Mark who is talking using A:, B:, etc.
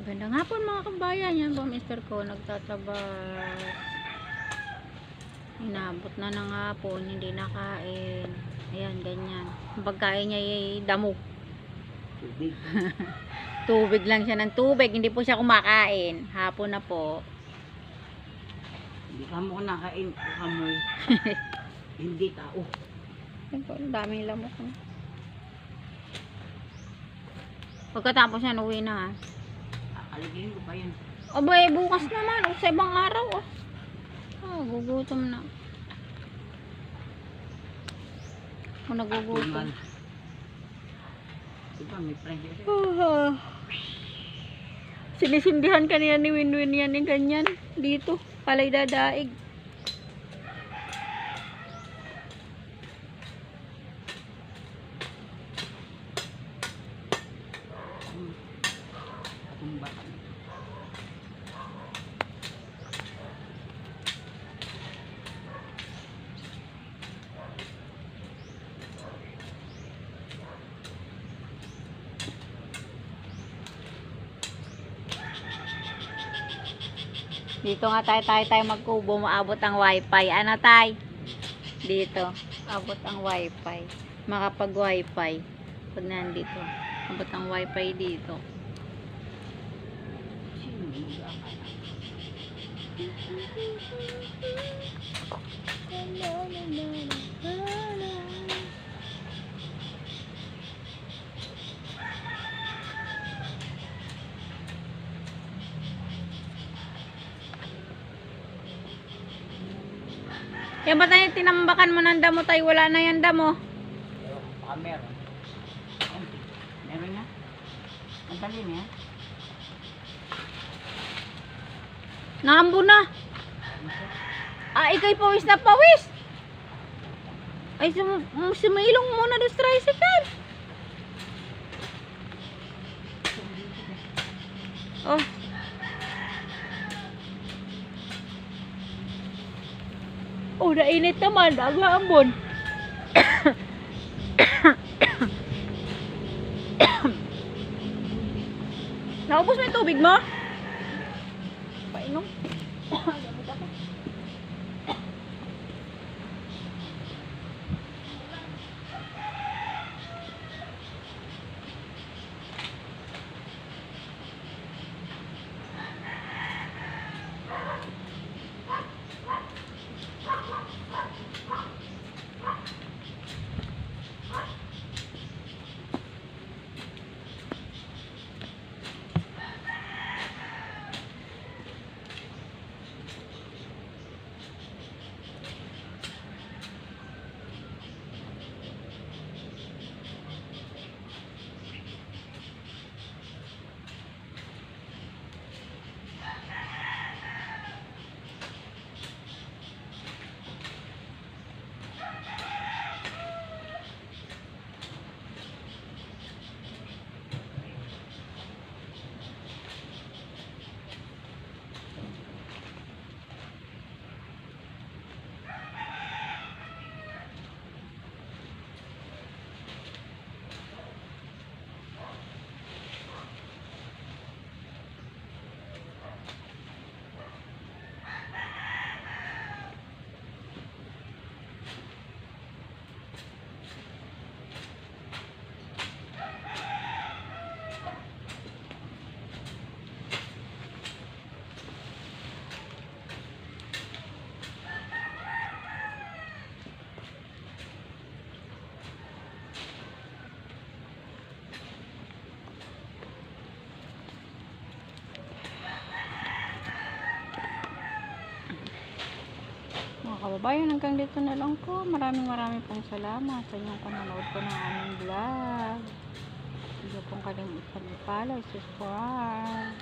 A: Magandang hapon mga kabayan. Yan po mister ko nagtatabas. Inabot na ng hapon, hindi nakain. Ayan, ganyan. Ang pagkain niya ay damo.
B: Tubig.
A: Tubig lang siya ng tubig. Hindi po siya kumakain. Hapon na po.
B: Hindi ka mo nakain. Kamoy. Hindi tao.
A: Ang daming lamok. Pagkatapos yan, uwi na.
B: Aligin ko pa yan.
A: Abay, bukas naman. O sa ibang araw. Gugutom na. Ako nagugutom.
B: Diba, may pressure.
A: Sinisindihan kanina ni Winwin yan ni ganyan. Dito. Palay dadaig.
B: Atong bata.
A: Dito nga tayo magkubo, maabot ang wifi. Ano tay? Dito, abot ang wifi. Makapag wifi. Pag nandito, abot ang wifi dito.
B: Sino mag-aakala?
A: Yan ba tayo tinambakan mo ng damo tayo? Wala na yan damo.
B: Baka meron. Meron na? Ang dali niya.
A: Naambo na. Ikay pawis na pawis. Ay, sumilong muna doon sa tricycle. Oh. Oh, nainit naman. Agla ambon. Naubos mo yung tubig mo? Painom. Gamit ako. Mga kababayan, hanggang dito na lang po. Maraming pong salamat sa inyong panonood po ng aming vlog. Hindi pong kalimutan i-follow, subscribe.